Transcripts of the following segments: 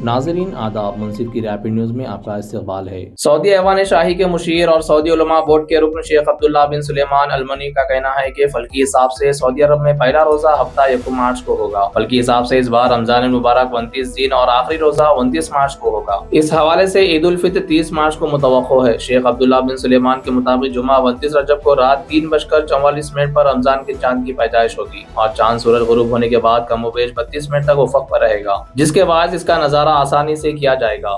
नाज़रीन आदाब, मुंसिफ की रैपिड न्यूज़ में आपका इस्तकबाल है। सऊदी ऐवान शाही के मुशीर और सऊदी उलमा बोर्ड के रुकन शेख अब्दुल्ला बिन सुलेमान अल मनी का कहना है कि फल्की हिसाब से सऊदी अरब में पहला रोजा हफ्ता 1 मार्च को होगा। फल्की हिसाब से इस बार रमजान मुबारक 29 दिन और आखिरी रोजा 29 मार्च को होगा। इस हवाले से ईद उल फित्र 30 मार्च को मुतवक्को है। शेख अब्दुल्ला बिन सुलेमान के मुताबिक जुमा 29 रजब को रात 3:44 पर रमजान के चांद की पैदाइश होगी और चांद सूरज गुरूब होने के बाद कमोबेश 32 मिनट तक उफ़क़ पर रहेगा, जिसके बाद इसका नजारा आसानी से किया जाएगा।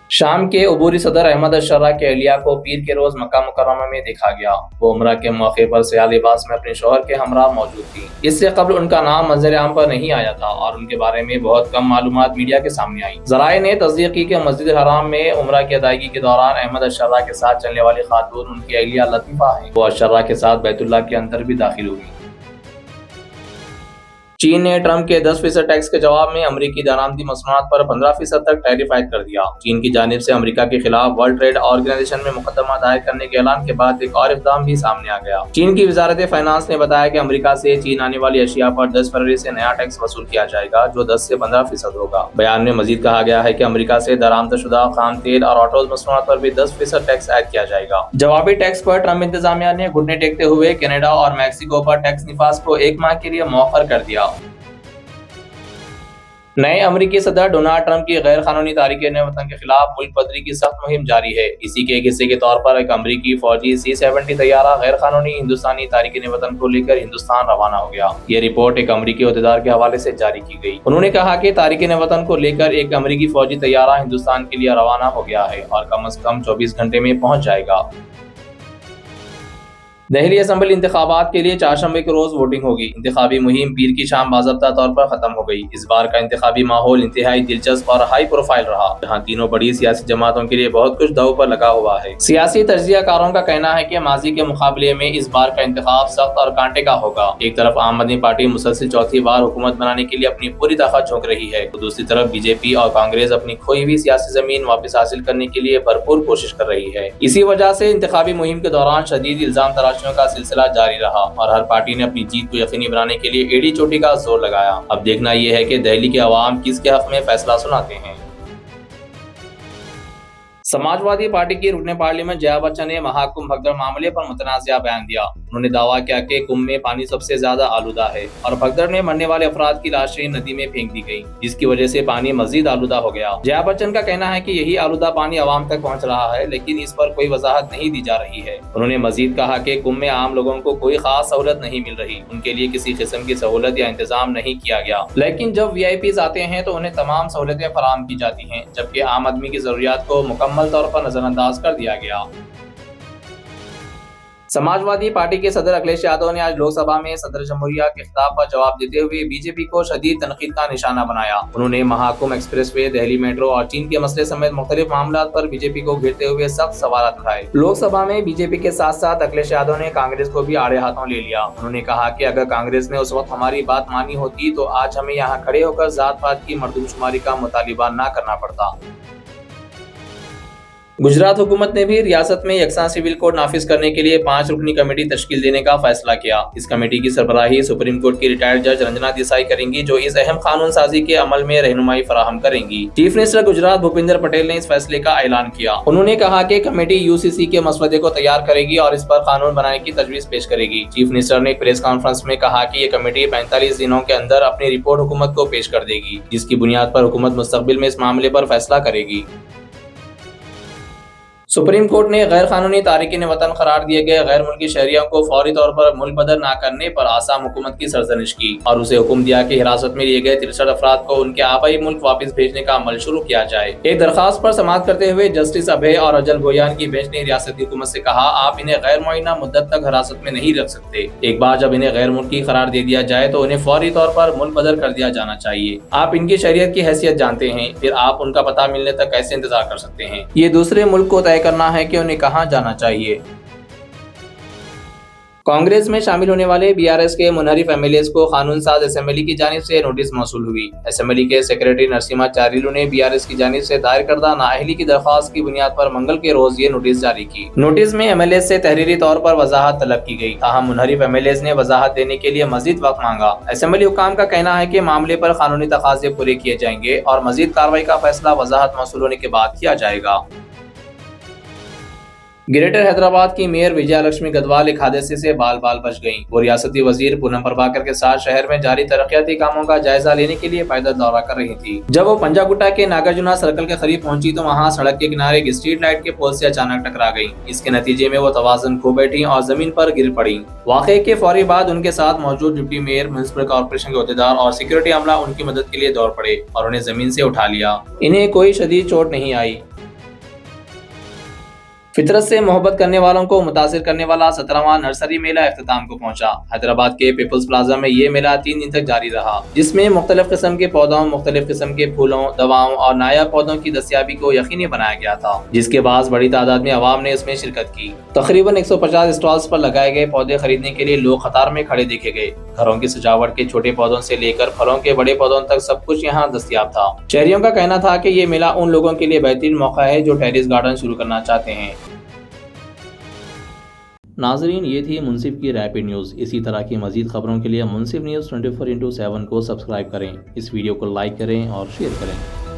शाम के अबूरी सदर अहमद अशर्रा के अहलिया को पीर के रोज मक्का मुकर्रमा में देखा गया। वो उम्रा के मौके पर सियाह लिबास में अपने शौहर के हमरा मौजूद थी। इससे कबल उनका नाम मंजर आम पर नहीं आया था और उनके बारे में बहुत कम मालूमात मीडिया के सामने आई। ज़राए ने तस्दीक की कि मस्जिद हराम में उम्रा की अदायगी के दौरान अहमद अशर्रा के साथ चलने वाली खातून उनकी अहलिया लतीफ़ा है। वो अशर्रा के साथ बैतुल्लाह के अंदर भी दाखिल हुई। चीन ने ट्रंप के 10% टैक्स के जवाब में अमेरिकी दरामदी मसनूआत पर 15% तक टैरिफ आयद कर दिया। चीन की जानिब से अमेरिका के खिलाफ वर्ल्ड ट्रेड ऑर्गेनाइजेशन में मुकदमा दायर करने के ऐलान के बाद एक और इक़दाम भी सामने आ गया। चीन की वजारत फाइनेंस ने बताया कि अमेरिका से चीन आने वाली अशिया पर 10 फरवरी से नया टैक्स वसूल किया जाएगा, जो 10 से 15% होगा। बयान में मजीद कहा गया है कि अमेरिका से दरामदशुदा खाम तेल और ऑटोज मसनूआत पर भी 10% टैक्स आयद किया जाएगा। जवाबी टैक्स पर ट्रंप इंतजामिया ने घुटने टेकते हुए कनाडा और मैक्सिको पर टैक्स निफाज को 1 माह के लिए मौखर कर दिया। नए अमेरिकी सदर डोनाल्ड ट्रंप की गैर कानूनी तारिकीन वतन के खिलाफ मुल्क बदरी की सख्त मुहिम जारी है। इसी के एक हिस्से के तौर पर एक अमेरिकी फौजी C-70 तैयारा गैर कानूनी हिंदुस्तानी तारिकीन वतन को लेकर हिंदुस्तान रवाना हो गया। ये रिपोर्ट एक अमेरिकी अहदेदार के हवाले से जारी की गई। उन्होंने कहा कि तारिकीन वतन को लेकर एक अमेरिकी फौजी तैयारा हिंदुस्तान के लिए रवाना हो गया है और कम अज कम 24 घंटे में पहुंच जाएगा। दिल्ली असेंबली इंतखाबात के लिए चारशंबे के रोज वोटिंग होगी। इंतखाबी मुहिम पीर की शाम बाज़ाब्ता तौर पर खत्म हो गई। इस बार का इंतखाबी माहौल इंतहाई दिलचस्प और हाई प्रोफाइल रहा, जहां तीनों बड़ी सियासी जमातों के लिए बहुत कुछ दांव पर लगा हुआ है। सियासी तज्जियाकारों का कहना है कि माजी के मुकाबले में इस बार का इंतखाब सख्त और कांटे का होगा। एक तरफ आम आदमी पार्टी मुसलसिल चौथी बार हुकूमत बनाने के लिए अपनी पूरी ताकत झोंक रही है, तो दूसरी तरफ बीजेपी और कांग्रेस अपनी खोई हुई सियासी जमीन वापस हासिल करने के लिए भरपूर कोशिश कर रही है। इसी वजह से इंतखाबी मुहिम के दौरान शदीद इल्जाम तराशियों का सिलसिला जारी रहा और हर पार्टी ने अपनी जीत को यकीनी बनाने के लिए एड़ी चोटी का जोर लगाया। अब देखना यह है कि दिल्ली के अवाम किसके हक में फैसला सुनाते हैं। समाजवादी पार्टी की रुकने पार्लियामेंट जया बच्चन ने महाकुंभ भगदड़ मामले पर मुतनाज़िया बयान दिया। उन्होंने दावा किया कि कुंभ में पानी सबसे ज्यादा आलूदा है और भगदड़ में मरने वाले अफराद की लाशें नदी में फेंक दी गई, जिसकी वजह से पानी मजीद आलूदा हो गया। जया बच्चन का कहना है कि यही आलूदा पानी आवाम तक पहुंच रहा है, लेकिन इस पर कोई वजाहत नहीं दी जा रही है। उन्होंने मजीद कहा कि कुंभ में आम लोगों को कोई खास सहूलत नहीं मिल रही, उनके लिए किसी किस्म की सहूलत या इंतजाम नहीं किया गया, लेकिन जब VIPs आते हैं तो उन्हें तमाम सहूलतें फराहम की जाती हैं, जबकि आम आदमी की जरूरियात को मुकम्मल तौर पर नजरअंदाज कर दिया गया। समाजवादी पार्टी के सदर अखिलेश यादव ने आज लोकसभा में सदर जमहूरिया के खिताब का जवाब देते हुए बीजेपी को शदीद तनकीद का निशाना बनाया। उन्होंने महाकुंभ एक्सप्रेसवे, दिल्ली मेट्रो और चीन के मसले समेत मुख्तलिफ मामलात पर बीजेपी को घेरते हुए सख्त सवाल उठाए। लोकसभा में बीजेपी के साथ साथ अखिलेश यादव ने कांग्रेस को भी आड़े हाथों ले लिया। उन्होंने कहा कि अगर कांग्रेस ने उस वक्त हमारी बात मानी होती तो आज हमें यहाँ खड़े होकर जात पात की मर्दमशुमारी का मुतालिबा न करना पड़ता। गुजरात हुकूमत ने भी रियासत में यकसा सिविल कोड नाफिज करने के लिए 5 रुकनी कमेटी तश्कील देने का फैसला किया। इस कमेटी की सरबराही सुप्रीम कोर्ट की रिटायर्ड जज रंजना देसाई करेंगी, जो इस अहम कानून साजी के अमल में रहनुमाई फराहम करेंगी। चीफ मिनिस्टर गुजरात भूपिंदर पटेल ने इस फैसले का ऐलान किया। उन्होंने कहा कि कमेटी UCC के मसवदे को तैयार करेगी और इस पर कानून बनाने की तजवीज पेश करेगी। चीफ मिनिस्टर ने एक प्रेस कॉन्फ्रेंस में कहा कि ये कमेटी 45 दिनों के अंदर अपनी रिपोर्ट हुकूमत को पेश कर देगी, जिसकी बुनियाद पर हुकूमत मुस्तकबिल में इस मामले पर फैसला करेगी। सुप्रीम कोर्ट ने गैर कानूनी तारिकीन वतन करार दिए गए गैर मुल्की शहरियों को फौरी तौर पर मुल्क बदर न करने पर आसाम हुकूमत की सरजनिश की और उसे हुक्म दिया कि हिरासत में लिए गए 63 अफराद को उनके आबाई मुल्क वापस भेजने का अमल शुरू किया जाए। एक दरखास्त पर समाअत करते हुए जस्टिस अभय और अजल भोयान की बेंच ने रियासती हुकूमत से कहा, आप इन्हें गैर मुअय्यना मुद्दत तक हिरासत में नहीं रख सकते। एक बार जब इन्हें गैर मुल्की करार दे दिया जाए तो उन्हें फौरी तौर पर मुल्क बदर कर दिया जाना चाहिए। आप इनकी शरीयत की हैसियत जानते हैं, फिर आप उनका पता मिलने तक कैसे इंतजार कर सकते हैं? ये दूसरे मुल्क को तय करना है कि उन्हें कहाँ जाना चाहिए। کانگریس میں شامل ہونے والے BRS کے منحرف MLAs کو قانون ساز اسمبلی کی جانب سے نوٹس موصول ہوئی۔ اسمبلی کے سیکریٹری نرسیما چاریلو نے BRS کی جانب سے دائر کردہ نااہلی کی درخواست کی بنیاد پر منگل کے روز یہ نوٹس جاری کی۔ نوٹس میں MLAs سے تحریری طور پر وضاحت طلب کی گئی، تاہم منحرف MLAs نے وضاحت دینے کے لیے مزید وقت مانگا۔ اسمبلی حکام کا کہنا ہے کہ معاملے پر قانونی تقاضے پورے کیے جائیں گے اور مزید کارروائی کا فیصلہ وضاحت موصول ہونے کے بعد کیا جائے گا۔ گریٹر حیدرآباد کی میئر وجیا لکشمی گدوال ایک حادثے سے بال بال بچ گئیں۔ وہ ریاستی وزیر پونم پربھاکر کے ساتھ شہر میں جاری ترقیاتی کاموں کا جائزہ لینے کے لیے پیدل دورہ کر رہی تھی۔ جب وہ پنجا گٹا کے ناگرجنا سرکل کے قریب پہنچی تو وہاں سڑک کے کنارے ایک اسٹریٹ لائٹ کے پول سے اچانک ٹکرا گئیں۔ اس کے نتیجے میں وہ توازن کھو بیٹھیں اور زمین پر گر پڑیں۔ واقعے کے فوری بعد ان کے ساتھ موجود ڈپٹی میئر، میونسپل کارپوریشن کے عہدیدار اور سیکورٹی عملہ ان کی مدد کے لیے دوڑ پڑے اور انہیں زمین سے اٹھا لیا۔ انہیں کوئی شدید چوٹ نہیں آئی۔ فطرت سے محبت کرنے والوں کو متاثر کرنے والا 17واں نرسری میلہ اختتام کو پہنچا۔ حیدرآباد کے پیپلز پلازا میں یہ میلہ 3 دن تک جاری رہا، جس میں مختلف قسم کے پودوں، مختلف قسم کے پھولوں، دواؤں اور نایاب پودوں کی دستیابی کو یقینی بنایا گیا تھا، جس کے باعث بڑی تعداد میں عوام نے اس میں شرکت کی۔ تقریباً 150 اسٹالز پر لگائے گئے پودے خریدنے کے لیے لوگ قطار میں کھڑے دیکھے گئے۔ گھروں کی سجاوٹ کے چھوٹے پودوں سے لے کر پھلوں کے بڑے پودوں تک سب کچھ یہاں دستیاب تھا۔ شہریوں کا کہنا تھا کہ یہ میلہ ان لوگوں کے لیے بہترین موقع ہے جو ٹیرس گارڈن شروع کرنا چاہتے ہیں۔ ناظرین، یہ تھی منصف کی ریپڈ نیوز۔ اسی طرح کی مزید خبروں کے لیے منصف نیوز 24x7 کو سبسکرائب کریں، اس ویڈیو کو لائک کریں اور شیئر کریں۔